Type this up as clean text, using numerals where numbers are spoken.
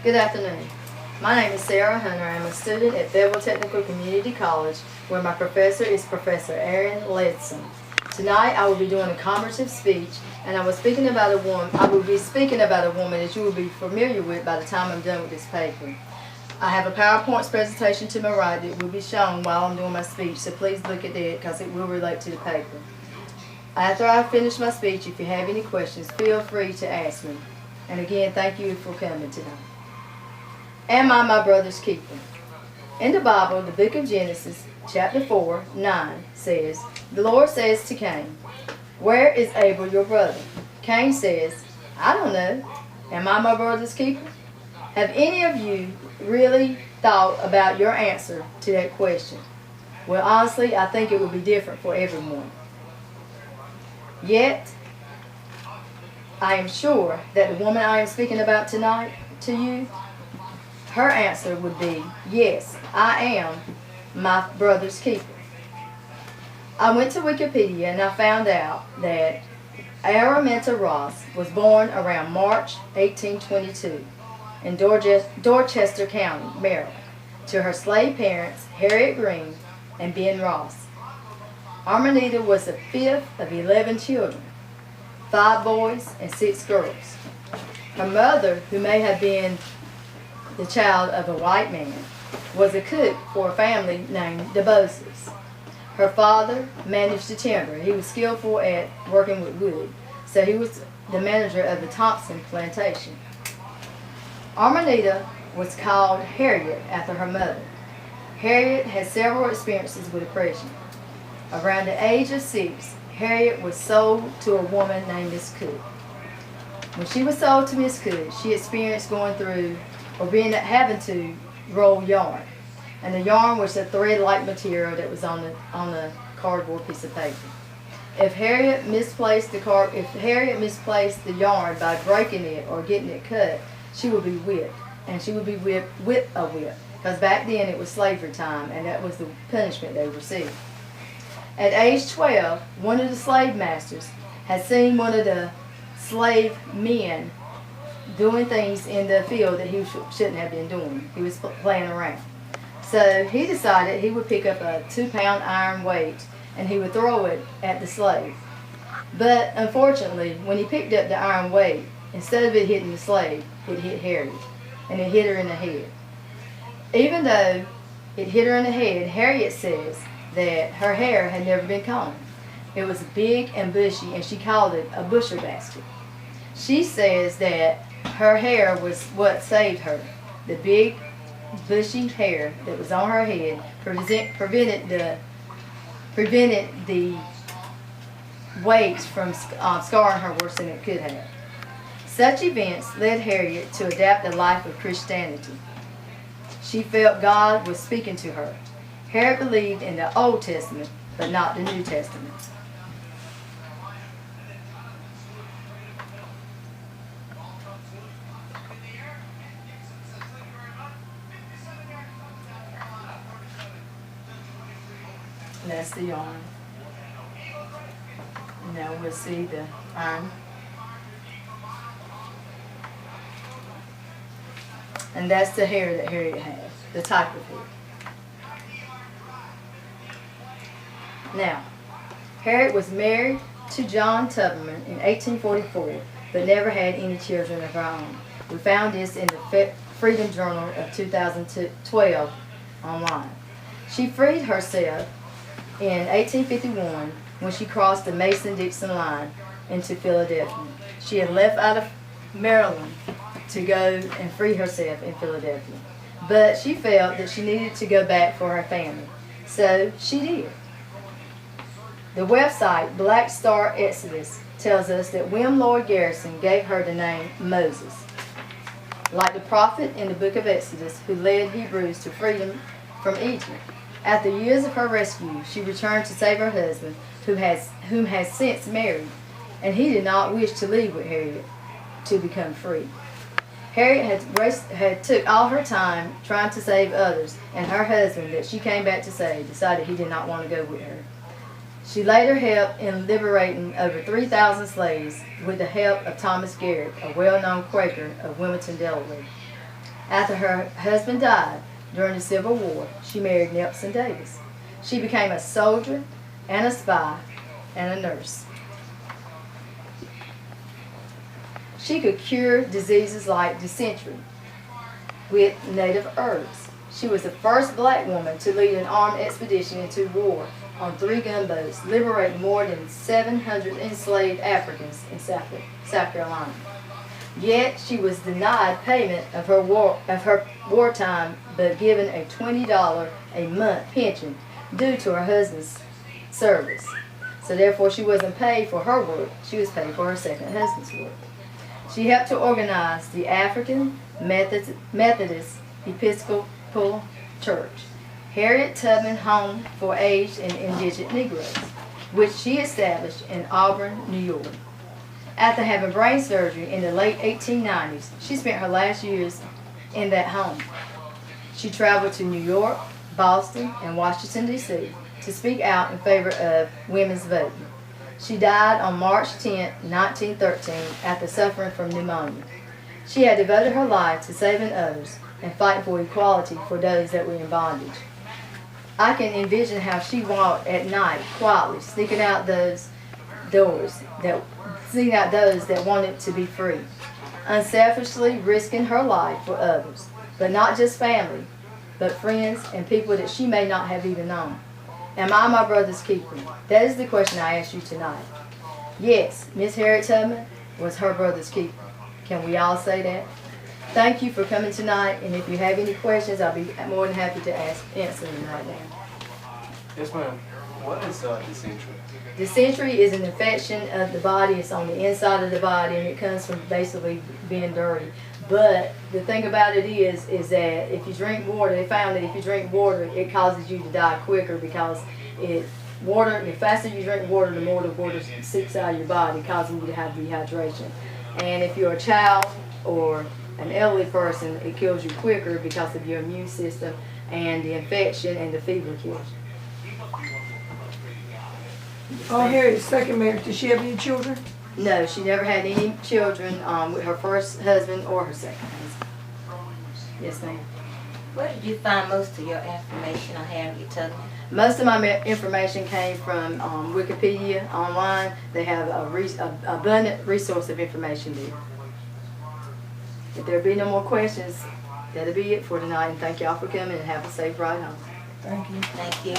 Good afternoon. My name is Sarah Hunter. I am a student at Fayetteville Technical Community College, where my professor is Professor Aaron Ledson. Tonight I will be doing a commemorative speech, and I will be speaking about a woman that you will be familiar with by the time I'm done with this paper. I have a PowerPoint presentation to my right that will be shown while I'm doing my speech, so please look at that because it will relate to the paper. After I finish my speech, if you have any questions, feel free to ask me. And again, thank you for coming tonight. Am I my brother's keeper? In the Bible, the book of Genesis, chapter 4:9 says, "The Lord says to Cain, 'Where is Abel your brother?' Cain says, 'I don't know. Am I my brother's keeper?'" Have any of you really thought about your answer to that question? Well, honestly, I think it would be different for everyone. Yet, I am sure that the woman I am speaking about tonight to you, her answer would be, yes, I am my brother's keeper. I went to Wikipedia and I found out that Araminta Ross was born around March 1822 in Dorchester County, Maryland, to her slave parents, Harriet Green and Ben Ross. Araminta was the fifth of 11 children, 5 boys and 6 girls. Her mother, who may have been the child of a white man, was a cook for a family named the Boses. Her father managed the timber. He was skillful at working with wood, so he was the manager of the Thompson plantation. Araminta was called Harriet after her mother. Harriet had several experiences with oppression. Around the age of 6, Harriet was sold to a woman named Miss Cook. When she was sold to Miss Cook, she experienced going through or having to roll yarn, and the yarn was a thread-like material that was on the cardboard piece of paper. If Harriet misplaced the yarn by breaking it or getting it cut, she would be whipped, and she would be whipped with a whip, because back then it was slavery time, and that was the punishment they received. At age 12, one of the slave masters had seen one of the slave men doing things in the field that he shouldn't have been doing. He was playing around. So he decided he would pick up a 2-pound iron weight and he would throw it at the slave. But unfortunately, when he picked up the iron weight, instead of it hitting the slave, it hit Harriet, and it hit her in the head. Even though it hit her in the head, Harriet says that her hair had never been combed. It was big and bushy, and she called it a busher basket. She says that her hair was what saved her. The big, bushy hair that was on her head prevented the weights from scarring her worse than it could have. Such events led Harriet to adapt a life of Christianity. She felt God was speaking to her. Harriet believed in the Old Testament, but not the New Testament. And that's the yarn. Now we'll see the iron. And that's the hair that Harriet had, the type of hair. Now, Harriet was married to John Tuberman in 1844, but never had any children of her own. We found this in the Freedom Journal of 2012 online. She freed herself in 1851 when she crossed the Mason-Dixon line into Philadelphia. She had left out of Maryland to go and free herself in Philadelphia, but she felt that she needed to go back for her family, so she did. The website Black Star Exodus tells us that William Lloyd Garrison gave her the name Moses, like the prophet in the book of Exodus who led Hebrews to freedom from Egypt. After years of her rescue, she returned to save her husband, whom has since married, and he did not wish to leave with Harriet to become free. Harriet had took all her time trying to save others, and her husband that she came back to save decided he did not want to go with her. She later helped in liberating over 3,000 slaves with the help of Thomas Garrett, a well-known Quaker of Wilmington, Delaware. After her husband died during the Civil War, she married Nelson Davis. She became a soldier and a spy and a nurse. She could cure diseases like dysentery with native herbs. She was the first black woman to lead an armed expedition into war on 3 gunboats, liberating more than 700 enslaved Africans in South Carolina. Yet she was denied payment of her wartime, but given a $20 a month pension due to her husband's service. So therefore she wasn't paid for her work, she was paid for her second husband's work. She helped to organize the African Methodist Episcopal Church, Harriet Tubman Home for Aged and Indigent Negroes, which she established in Auburn, New York. After having brain surgery in the late 1890s, she spent her last years in that home. She traveled to New York, Boston, and Washington, D.C. to speak out in favor of women's voting. She died on March 10, 1913, after suffering from pneumonia. She had devoted her life to saving others and fighting for equality for those that were in bondage. I can envision how she walked at night quietly, sneaking out those that wanted to be free, unselfishly risking her life for others, but not just family, but friends and people that she may not have even known. Am I my brother's keeper? That is the question I ask you tonight. Yes, Miss Harriet Tubman was her brother's keeper. Can we all say that? Thank you for coming tonight, and if you have any questions, I'll be more than happy to answer them right now. Yes, ma'am. What is dysentery? Dysentery is an infection of the body. It's on the inside of the body, and it comes from basically being dirty. But the thing about it is that if you drink water, they found that if you drink water, it causes you to die quicker because the faster you drink water, the more the water seeps out of your body, causing you to have dehydration. And if you're a child or an elderly person, it kills you quicker because of your immune system and the infection and the fever kills you. Oh, Harriet's second marriage, did she have any children? No, she never had any children with her first husband or her second husband. Yes, ma'am. Where did you find most of your information on Harriet Tubman? Most of my information came from Wikipedia online. They have an abundant resource of information there. If there be no more questions, that'll be it for tonight. And thank y'all for coming and have a safe ride home. Thank you. Thank you.